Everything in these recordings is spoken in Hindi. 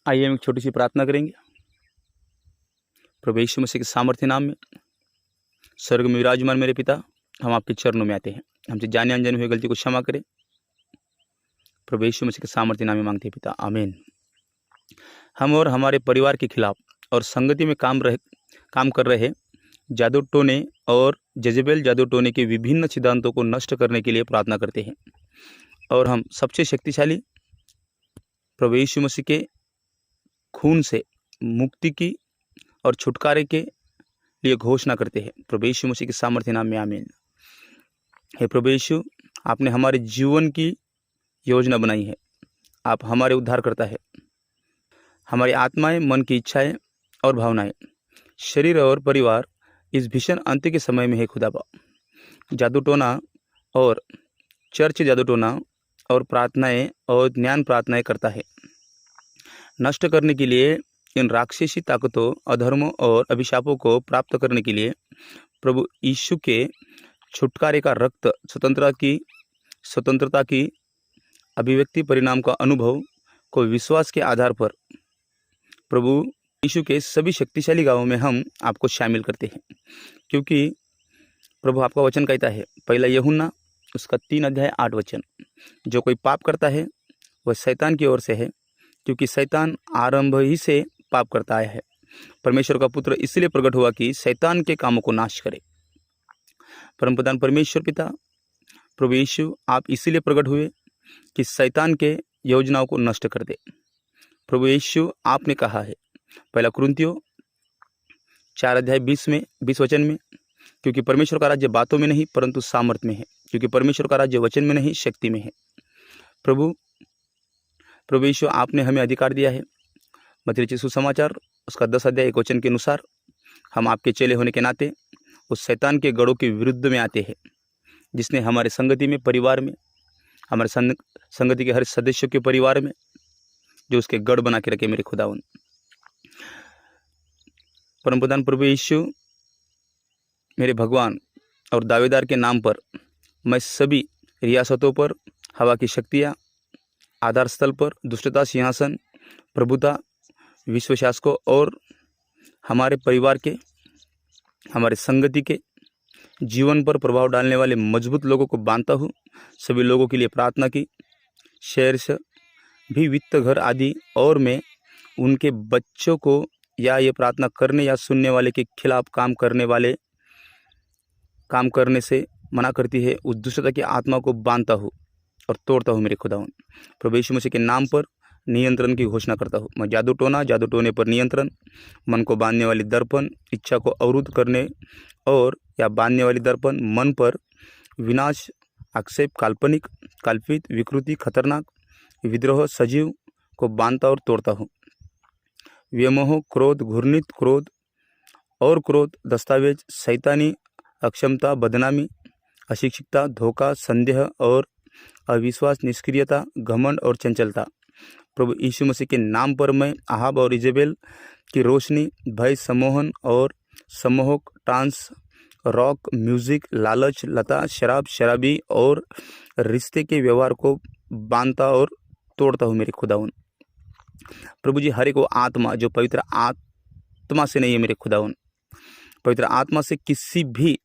आइए हम एक छोटी सी प्रार्थना करेंगे। प्रभु यीशु मसीह के सामर्थ्य नाम में स्वर्ग में विराजमान मेरे पिता, हम आपके चरणों में आते हैं। हमसे जाने अनजाने हुए गलती को क्षमा करें। प्रभु यीशु मसीह के सामर्थ्य नाम में मांगते हैं पिता, आमीन। हम और हमारे परिवार के खिलाफ और संगति में काम कर रहे जादू टोने और जजेबेल जादू टोने के विभिन्न सिद्धांतों को नष्ट करने के लिए प्रार्थना करते हैं। और हम सबसे शक्तिशाली प्रभु यीशु मसीह के खून से मुक्ति की और छुटकारे के लिए घोषणा करते हैं। प्रभु यीशु मसीह के सामर्थ्य नाम में आमीन। हे प्रभु यीशु, आपने हमारे जीवन की योजना बनाई है। आप हमारे उद्धार करता है। हमारी आत्माएं, मन की इच्छाएं और भावनाएं, शरीर और परिवार इस भीषण अंत्य के समय में है खुदाबा। जादू टोना और चर्च जादू टोना और प्रार्थनाएं और ज्ञान प्रार्थनाएं करता है। नष्ट करने के लिए इन राक्षसी ताकतों, अधर्मों और अभिशापों को प्राप्त करने के लिए प्रभु यीशु के छुटकारे का रक्त, स्वतंत्रता की अभिव्यक्ति, परिणाम का अनुभव को विश्वास के आधार पर प्रभु यीशु के सभी शक्तिशाली गांवों में हम आपको शामिल करते हैं। क्योंकि प्रभु आपका वचन कहता है, पहला यूहन्ना उसका 3:8, जो कोई पाप करता है वह शैतान की ओर से है, क्योंकि शैतान आरंभ ही से पाप करता आया है। परमेश्वर का पुत्र इसलिए प्रकट हुआ कि शैतान के कामों को नाश करे। परमप्रधान परमेश्वर पिता, प्रभु यीशु, आप इसीलिए प्रकट हुए कि शैतान के योजनाओं को नष्ट कर दे। प्रभु यीशु, आपने कहा है पहला कुरिन्थियों 4:20 में, क्योंकि परमेश्वर का राज्य बातों में नहीं परंतु सामर्थ्य में है। क्योंकि परमेश्वर का राज्य वचन में नहीं शक्ति में है। प्रभु यीशु, आपने हमें अधिकार दिया है। मत्ती रचित सुसमाचार उसका 10:1 के अनुसार हम आपके चेले होने के नाते उस शैतान के गढ़ों के विरुद्ध में आते हैं, जिसने हमारे संगति में, परिवार में, हमारे संगति के हर सदस्यों के परिवार में जो उसके गढ़ बना के रखे। मेरे खुदावन परमप्रधान प्रभु यीशु, मेरे भगवान और दावेदार के नाम पर मैं सभी रियासतों पर, हवा की शक्तियाँ, आधार स्थल पर दुष्टता, सिंहासन, प्रभुता, विश्व शासकों और हमारे परिवार के, हमारे संगति के जीवन पर प्रभाव डालने वाले मजबूत लोगों को बांधता हूँ। सभी लोगों के लिए प्रार्थना की। शहर से भी, वित्त, घर आदि, और मैं उनके बच्चों को या ये प्रार्थना करने या सुनने वाले के खिलाफ काम करने से मना करती है, उस दुष्टता की आत्मा को बांधता हूँ और तोड़ता हूँ। मेरे खुदावन प्रभु यीशु मसीह के नाम पर नियंत्रण की घोषणा करता हूँ। मैं जादू टोने पर नियंत्रण, मन को बांधने वाली दर्पण, इच्छा को अवरुद्ध करने और या बांधने वाली दर्पण, मन पर विनाश, आक्षेप, कल्पित, विकृति, खतरनाक, विद्रोह, सजीव को बांधता और तोड़ता हूँ। व्यामोह, क्रोध, घृणित क्रोध, दस्तावेज, शैतानी, अक्षमता, बदनामी, अशिक्षितता, धोखा, संदेह और अविश्वास, निष्क्रियता, घमंड और चंचलता, प्रभु यीशु मसीह के नाम पर मैं अहाब और इजेबेल की रोशनी, भय, सम्मोहन और सम्मोहक, डांस, रॉक म्यूजिक, लालच, लता, शराब, शराबी और रिश्ते के व्यवहार को बांधता और तोड़ता हूँ। मेरे खुदावन प्रभु जी, हर एक वो आत्मा जो पवित्र आत्मा से नहीं है, मेरे खुदावन पवित्र आत्मा से किसी भी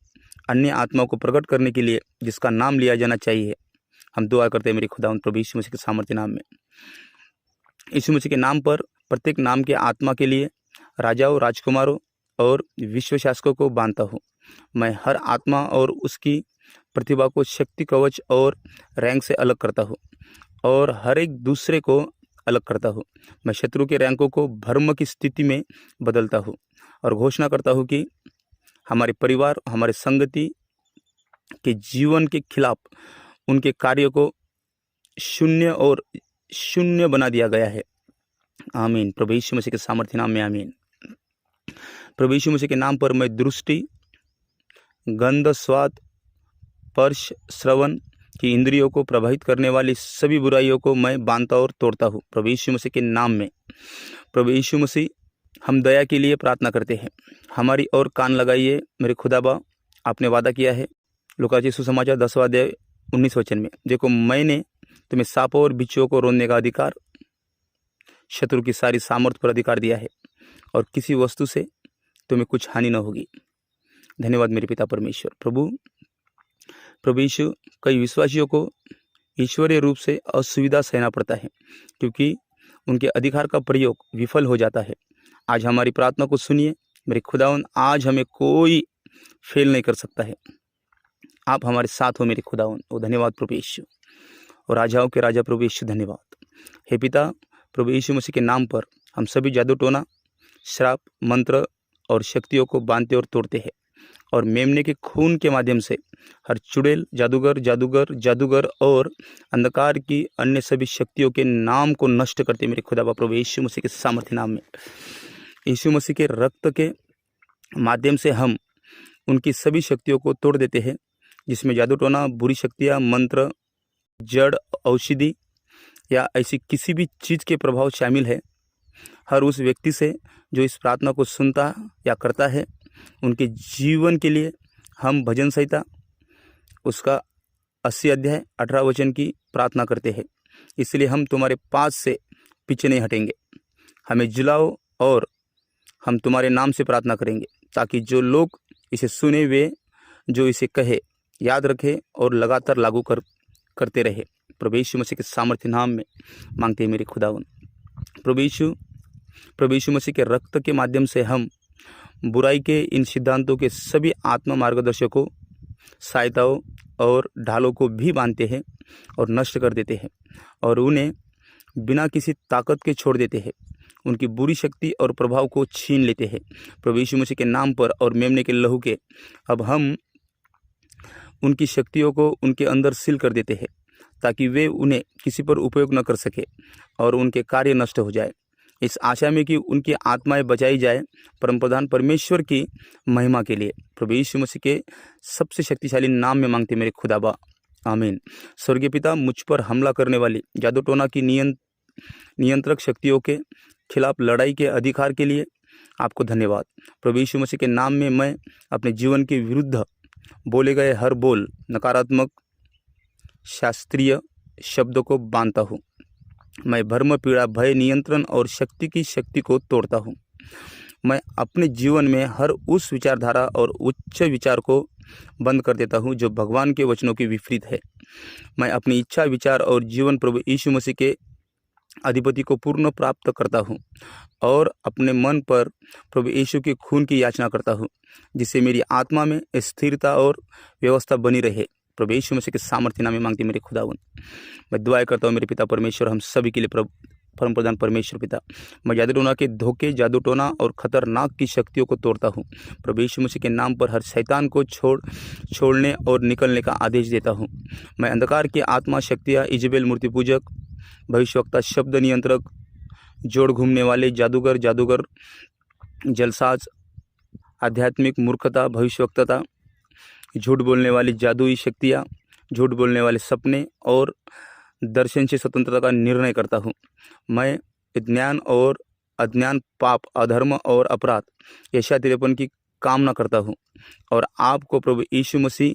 अन्य आत्मा को प्रकट करने के लिए जिसका नाम लिया जाना चाहिए, हम दुआ करते हैं मेरे खुदावन प्रभु यीशु मसीह के सामर्थ्य नाम में। यीशु मसीह के नाम पर प्रत्येक नाम के आत्मा के लिए राजाओं, राजकुमारों और विश्व शासकों को बांधता हूँ। मैं हर आत्मा और उसकी प्रतिभा को शक्ति, कवच और रैंक से अलग करता हूँ और हर एक दूसरे को अलग करता हूँ। मैं शत्रु के रैंकों को भ्रम की स्थिति में बदलता हूँ और घोषणा करता हूँ कि हमारे परिवार, हमारे संगति के जीवन के खिलाफ उनके कार्यों को शून्य बना दिया गया है। आमीन। प्रभु यीशु मसीह के सामर्थ्य नाम में आमीन। प्रभु यीशु मसीह के नाम पर मैं दृष्टि, गंध, स्वाद, स्पर्श, श्रवण की इंद्रियों को प्रभावित करने वाली सभी बुराइयों को मैं बांधता और तोड़ता हूँ प्रभु यीशु मसीह के नाम में। प्रभु यीशु मसीह, हम दया के लिए प्रार्थना करते हैं। हमारी ओर कान लगाइए मेरे खुदाबा। आपने वादा किया है लूका रचित सुसमाचार 10:19 में, देखो मैंने तुम्हें सांपों और बिच्छुओं को रोकने का अधिकार, शत्रु की सारी सामर्थ्य पर अधिकार दिया है और किसी वस्तु से तुम्हें कुछ हानि न होगी। धन्यवाद मेरे पिता परमेश्वर। प्रभु यीशु, कई विश्वासियों को ईश्वरीय रूप से असुविधा सहना पड़ता है क्योंकि उनके अधिकार का प्रयोग विफल हो जाता है। आज हमारी प्रार्थना को सुनिए मेरे खुदावन। आज हमें कोई फेल नहीं कर सकता है। आप हमारे साथ हो मेरे खुदावन। ओ धन्यवाद प्रभु यीशु। और राजाओं के राजा प्रभु यीशु धन्यवाद। हे पिता, प्रभु यीशु मसीह के नाम पर हम सभी जादू टोना, श्राप, मंत्र और शक्तियों को बांधते और तोड़ते हैं और मेमने के खून के माध्यम से हर चुड़ैल, जादूगर और अंधकार की अन्य सभी शक्तियों के नाम को नष्ट करते मेरे खुदा प्रभु यीशु मसीह के सामर्थ्य नाम में। यीशु मसीह के रक्त के माध्यम से हम उनकी सभी शक्तियों को तोड़ देते हैं, जिसमें जादू टोना, बुरी शक्तियाँ, मंत्र, जड़, औषधि या ऐसी किसी भी चीज़ के प्रभाव शामिल है। हर उस व्यक्ति से जो इस प्रार्थना को सुनता या करता है, उनके जीवन के लिए हम भजन संहिता उसका 80 अध्याय 18 वचन की प्रार्थना करते हैं। इसलिए हम तुम्हारे पास से पीछे नहीं हटेंगे। हमें जिलाओ और हम तुम्हारे नाम से प्रार्थना करेंगे, ताकि जो लोग इसे सुने वे जो इसे कहे याद रखे और लगातार लागू करते रहे। प्रभु यीशु मसीह के सामर्थ्य नाम में मांगते हैं मेरे खुदावन। प्रभु यीशु मसीह के रक्त के माध्यम से हम बुराई के इन सिद्धांतों के सभी आत्मा मार्गदर्शकों, सहायताओं और ढालों को भी बांधते हैं और नष्ट कर देते हैं और उन्हें बिना किसी ताकत के छोड़ देते हैं। उनकी बुरी शक्ति और प्रभाव को छीन लेते हैं प्रभु यीशु मसीह के नाम पर और मेमने के लहू के। अब हम उनकी शक्तियों को उनके अंदर सील कर देते हैं, ताकि वे उन्हें किसी पर उपयोग न कर सके और उनके कार्य नष्ट हो जाए, इस आशा में कि उनकी आत्माएं बचाई जाए परमप्रधान परमेश्वर की महिमा के लिए। प्रभु यीशु मसीह के सबसे शक्तिशाली नाम में मांगते मेरे खुदाबा, आमीन। स्वर्गीय पिता, मुझ पर हमला करने वाली जादू टोना की नियंत्रक शक्तियों के खिलाफ लड़ाई के अधिकार के लिए आपको धन्यवाद। प्रभु यीशु मसीह के नाम में मैं अपने जीवन के विरुद्ध बोले गए हर बोल, नकारात्मक, शास्त्रीय शब्दों को बांधता हूँ। मैं भ्रम, पीड़ा, भय, नियंत्रण और शक्ति की शक्ति को तोड़ता हूँ। मैं अपने जीवन में हर उस विचारधारा और उच्च विचार को बंद कर देता हूँ जो भगवान के वचनों के विपरीत है। मैं अपनी इच्छा, विचार और जीवन प्रभु यीशु मसीह के अधिपति को पूर्ण प्राप्त करता हूँ और अपने मन पर प्रभु यीशु के खून की याचना करता हूँ, जिससे मेरी आत्मा में स्थिरता और व्यवस्था बनी रहे। प्रभु यीशु मसीह के सामर्थ्य नाम में मांगती मेरे खुदावन। मैं दुआ करता हूँ मेरे पिता परमेश्वर, हम सभी के लिए परम प्रधान परमेश्वर पिता, मैं जादू टोना के धोखे, जादू टोना और खतरनाक की शक्तियों को तोड़ता हूँ। प्रभु यीशु मसीह के नाम पर हर शैतान को छोड़ने और निकलने का आदेश देता हूँ। मैं अंधकार की आत्मा शक्तियाँ, इजबेल, मूर्ति पूजक, भविष्यवक्ता, शब्द नियंत्रक, जोड़ घूमने वाले, जादूगर, जलसाज, आध्यात्मिक मूर्खता, भविष्यवक्ता, झूठ बोलने वाली जादुई शक्तियाँ, झूठ बोलने वाले सपने और दर्शन से स्वतंत्रता का निर्णय करता हूँ। मैं ज्ञान और अज्ञान, पाप, अधर्म और अपराध, यशायाह 53 की कामना करता हूँ और आपको प्रभु यीशु मसीह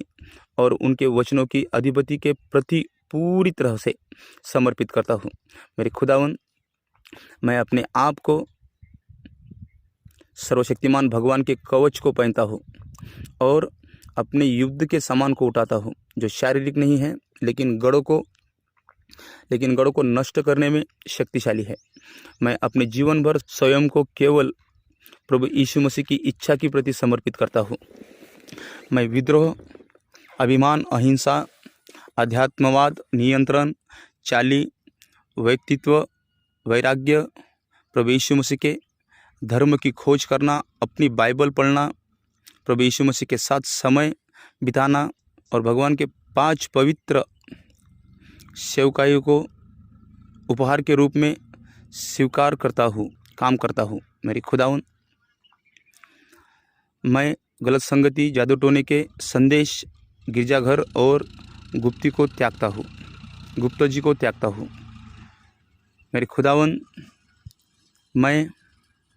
और उनके वचनों की अधिपति के प्रति पूरी तरह से समर्पित करता हूँ। मेरे खुदावन, मैं अपने आप को सर्वशक्तिमान भगवान के कवच को पहनता हूँ और अपने युद्ध के सामान को उठाता हूँ, जो शारीरिक नहीं है लेकिन गढ़ों को नष्ट करने में शक्तिशाली है। मैं अपने जीवन भर स्वयं को केवल प्रभु यीशु मसीह की इच्छा के प्रति समर्पित करता हूँ। मैं विद्रोह, अभिमान, अहिंसा, अध्यात्मवाद, नियंत्रण, चाली, व्यक्तित्व, वैराग्य, प्रभु यीशु मसीह के धर्म की खोज करना, अपनी बाइबल पढ़ना, प्रभु यीशु मसीह के साथ समय बिताना और भगवान के 5 पवित्र सेवकाइयों को उपहार के रूप में स्वीकार करता हूँ, काम करता हूँ। मेरी खुदावन, मैं गलत संगति, जादू टोने के संदेश, गिरजाघर और गुप्ती को त्यागता हूँ, गुप्तजी को त्यागता हूँ। मेरे खुदावन, मैं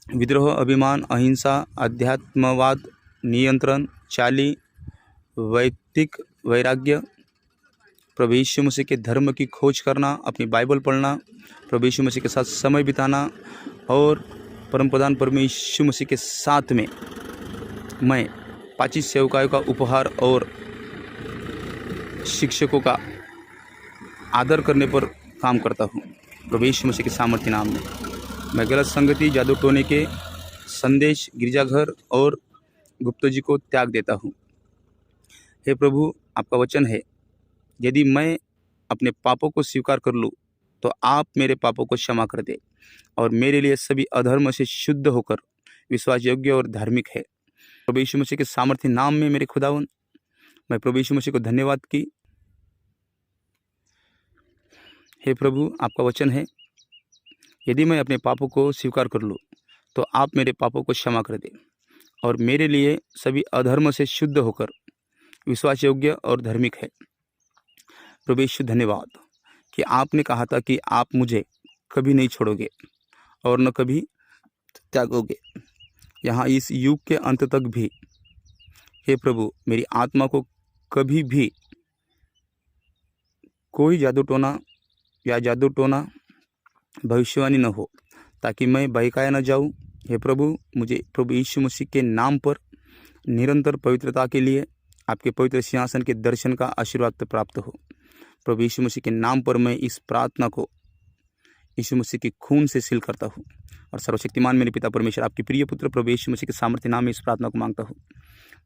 विद्रोह, अभिमान, अहिंसा, अध्यात्मवाद, नियंत्रण, चाली, वैयक्तिक वैराग्य, प्रभु यीशु मसीह के धर्म की खोज करना, अपनी बाइबल पढ़ना, प्रभु यीशु मसीह के साथ समय बिताना और परमप्रधान प्रभु यीशु मसीह के साथ में मैं पाचित सेवकायों का उपहार और शिक्षकों का आदर करने पर काम करता हूँ। प्रभु यीशु मसीह के सामर्थ्य नाम में मैं गलत संगति, जादू टोने के संदेश, गिरजाघर और गुप्तजी को त्याग देता हूँ। हे प्रभु, आपका वचन है, यदि मैं अपने पापों को स्वीकार कर लूँ तो आप मेरे पापों को क्षमा कर दे और मेरे लिए सभी अधर्म से शुद्ध होकर विश्वास योग्य और धार्मिक है। प्रभु यीशु मसीह के सामर्थ्य नाम में मेरे खुदावन, मैं प्रभु यीशु मसीह को धन्यवाद की। हे प्रभु, आपका वचन है, यदि मैं अपने पापों को स्वीकार कर लूँ तो आप मेरे पापों को क्षमा कर दे और मेरे लिए सभी अधर्म से शुद्ध होकर विश्वास योग्य और धार्मिक है। प्रभु यीशु, धन्यवाद कि आपने कहा था कि आप मुझे कभी नहीं छोड़ोगे और न कभी त्यागोगे। यहाँ इस युग के अंत तक भी हे प्रभु, मेरी आत्मा को कभी भी कोई जादू टोना भविष्यवाणी न हो, ताकि मैं बहकाया न जाऊँ। हे प्रभु, मुझे प्रभु यीशु मसीह के नाम पर निरंतर पवित्रता के लिए आपके पवित्र सिंहासन के दर्शन का आशीर्वाद प्राप्त हो। प्रभु यीशु मसीह के नाम पर मैं इस प्रार्थना को यीशु मसीह के खून से सील करता हूँ और सर्वशक्तिमान मेरे पिता परमेश्वर, आपके प्रिय पुत्र प्रभु यीशु मसीह के सामर्थ्य नाम में इस प्रार्थना को मांगता हूँ।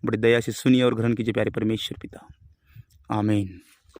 बड़ी दया से सुनिए और ग्रहण कीजिए प्यारे परमेश्वर पिता। आमीन।